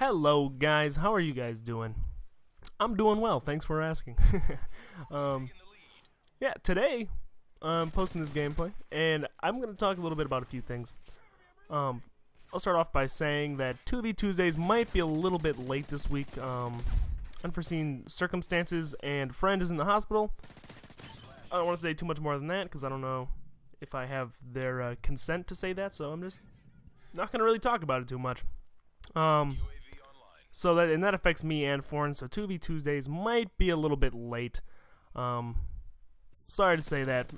Hello guys, how are you guys doing? I'm doing well, thanks for asking. Yeah, today I'm posting this gameplay, and I'm going to talk a little bit about a few things. I'll start off by saying that 2v Tuesdays might be a little bit late this week. Unforeseen circumstances, and friend is in the hospital. I don't want to say too much more than that, because I don't know if I have their consent to say that, so I'm just not going to really talk about it too much. So that affects me and Foreign, so 2v Tuesdays might be a little bit late. Sorry to say that,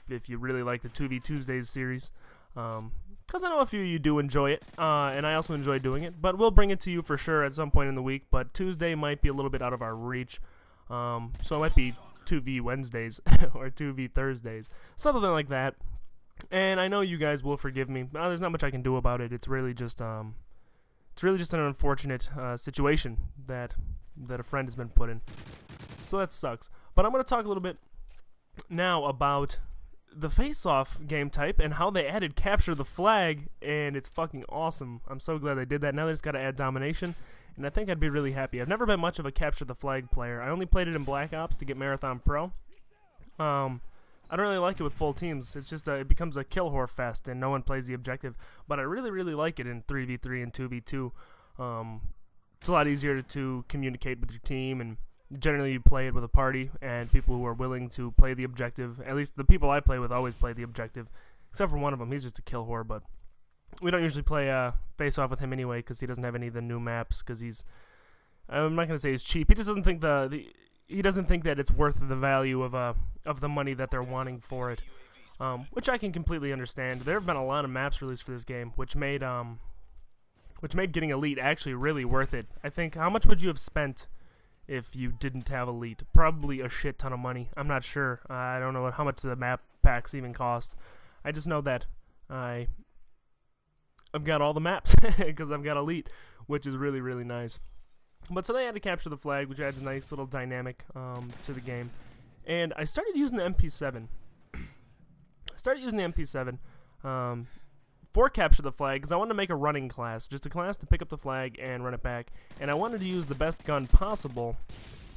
if you really like the 2v Tuesdays series, because I know a few of you do enjoy it, and I also enjoy doing it, but we'll bring it to you for sure at some point in the week, but Tuesday might be a little bit out of our reach, so it might be 2v Wednesdays, or 2v Thursdays, something like that, and I know you guys will forgive me. There's not much I can do about it. It's really just an unfortunate situation that a friend has been put in, so that sucks. But I'm going to talk a little bit now about the face-off game type and how they added capture the flag, and it's fucking awesome. I'm so glad they did that. Now they just got to add domination, and I think I'd be really happy. I've never been much of a capture the flag player. I only played it in Black Ops to get Marathon Pro. I don't really like it with full teams. It's just it becomes a kill whore fest, and no one plays the objective. But I really like it in 3v3 and 2v2. It's a lot easier to communicate with your team, and generally you play it with a party and people who are willing to play the objective. At least the people I play with always play the objective, except for one of them. He's just a kill whore, but we don't usually play face off with him anyway, because he doesn't have any of the new maps, because I'm not gonna say he's cheap. He just doesn't think he doesn't think that it's worth the value of the money that they're wanting for it, which I can completely understand. There have been a lot of maps released for this game, which made getting Elite actually really worth it. I think, how much would you have spent if you didn't have Elite? Probably a shit ton of money. I'm not sure. I don't know how much the map packs even cost. I just know that I've got all the maps because I've got Elite, which is really nice. But so they had to capture the flag, which adds a nice little dynamic to the game. And I started using the MP7. For capture the flag, because I wanted to make a running class, just a class to pick up the flag and run it back, and I wanted to use the best gun possible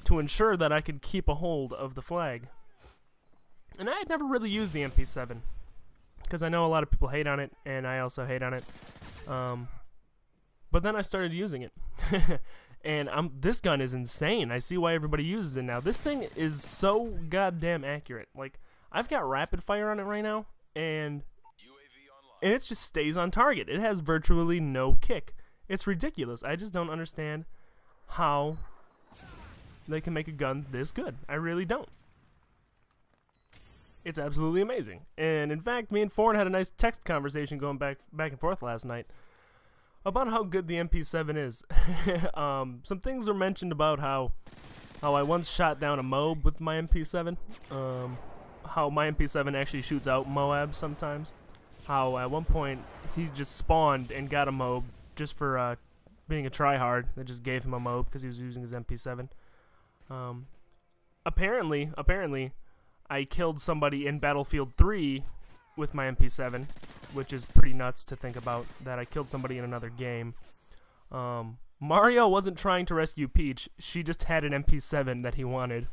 to ensure that I could keep a hold of the flag. And I had never really used the MP7, because I know a lot of people hate on it, and I also hate on it. But then I started using it, and this gun is insane. I see why everybody uses it now. This thing is so goddamn accurate. Like, I've got rapid fire on it right now, and it just stays on target. It has virtually no kick. It's ridiculous. I just don't understand how they can make a gun this good. I really don't. It's absolutely amazing. And in fact, me and Foreign had a nice text conversation going back and forth last night about how good the MP7 is. Some things were mentioned about how I once shot down a Moab with my MP7. How my MP7 actually shoots out Moabs sometimes. How at one point he just spawned and got a Moab just for being a tryhard. They just gave him a Moab because he was using his MP7. Apparently, I killed somebody in Battlefield 3 with my MP7, which is pretty nuts to think about, that I killed somebody in another game. Mario wasn't trying to rescue Peach. She just had an MP7 that he wanted.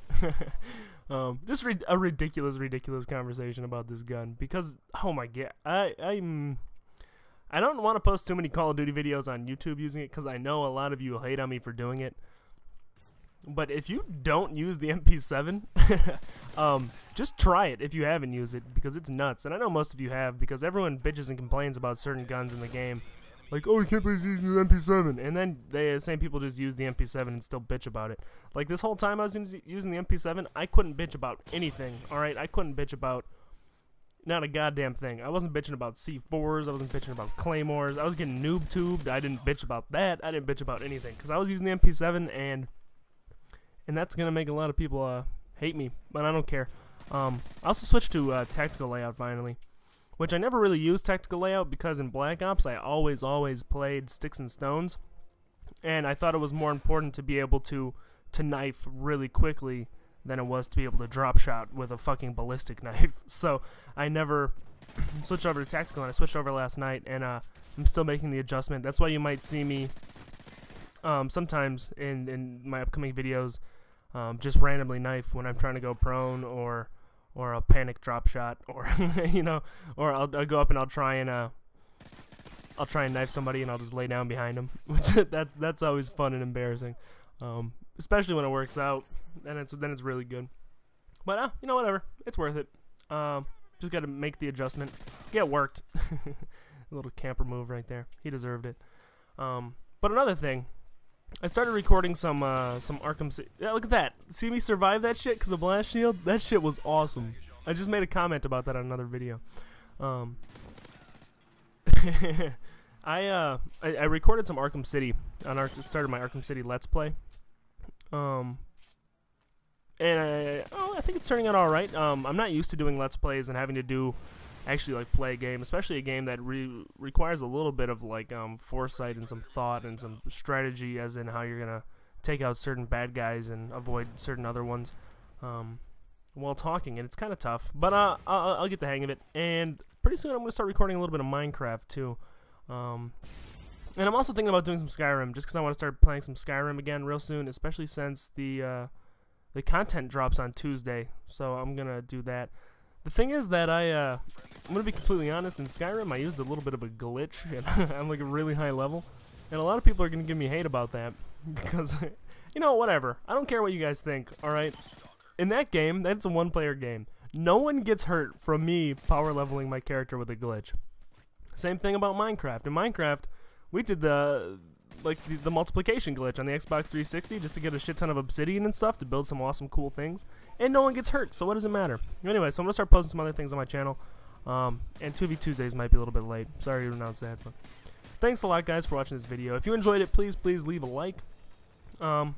Just a ridiculous conversation about this gun, because, oh my god, I don't want to post too many Call of Duty videos on YouTube using it, because I know a lot of you will hate on me for doing it. But if you don't use the MP7, just try it if you haven't used it, because it's nuts. And I know most of you have, because everyone bitches and complains about certain guns in the game. Like, oh, you can't play using the MP7. And then the same people just use the MP7 and still bitch about it. Like, this whole time I was using the MP7, I couldn't bitch about anything, alright? I couldn't bitch about not a goddamn thing. I wasn't bitching about C4s. I wasn't bitching about Claymores. I was getting noob-tubed. I didn't bitch about that. I didn't bitch about anything, because I was using the MP7, and that's going to make a lot of people hate me, but I don't care. I also switched to tactical layout finally, which I never really used tactical layout, because in Black Ops I always played sticks and stones, and I thought it was more important to be able to knife really quickly than it was to be able to drop shot with a fucking ballistic knife. So I never switched over to tactical, and I switched over last night, and I'm still making the adjustment. That's why you might see me sometimes in my upcoming videos, just randomly knife when I'm trying to go prone, or a panic drop shot, or you know, or I'll go up and I'll try and knife somebody and I'll just lay down behind them, which that's always fun and embarrassing, especially when it works out. Then it's really good. But you know, whatever, it's worth it. Just got to make the adjustment. Yeah, it worked. A little camper move right there. He deserved it. But another thing, I started recording some Arkham City. Yeah, look at that. See me survive that shit because of Blast Shield? That shit was awesome. I just made a comment about that on another video. I recorded some Arkham City on started my Arkham City Let's Play. And I think it's turning out all right. I'm not used to doing Let's Plays and having to actually like play a game, especially a game that requires a little bit of like foresight and some thought and some strategy, as in how you're gonna take out certain bad guys and avoid certain other ones while talking, and it's kind of tough, but I'll get the hang of it. And pretty soon I'm gonna start recording a little bit of Minecraft too, and I'm also thinking about doing some Skyrim, just because I want to start playing some Skyrim again real soon, especially since the content drops on Tuesday, so I'm gonna do that. The thing is that I'm gonna be completely honest, in Skyrim I used a little bit of a glitch, and I'm like a really high level, and a lot of people are gonna give me hate about that, because, you know, whatever, I don't care what you guys think, alright? In that game, that's a one-player game. No one gets hurt from me power leveling my character with a glitch. Same thing about Minecraft. In Minecraft, we did the multiplication glitch on the Xbox 360 just to get a shit ton of obsidian and stuff to build some awesome cool things, and no one gets hurt, so what does it matter? Anyway, so I'm gonna start posting some other things on my channel, and 2v Tuesdays might be a little bit late, sorry to announce that, but thanks a lot, guys, for watching this video. If you enjoyed it, please leave a like, and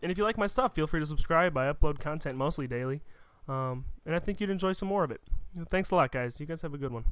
if you like my stuff, feel free to subscribe. I upload content mostly daily, and I think you'd enjoy some more of it. Thanks a lot, guys. You guys have a good one.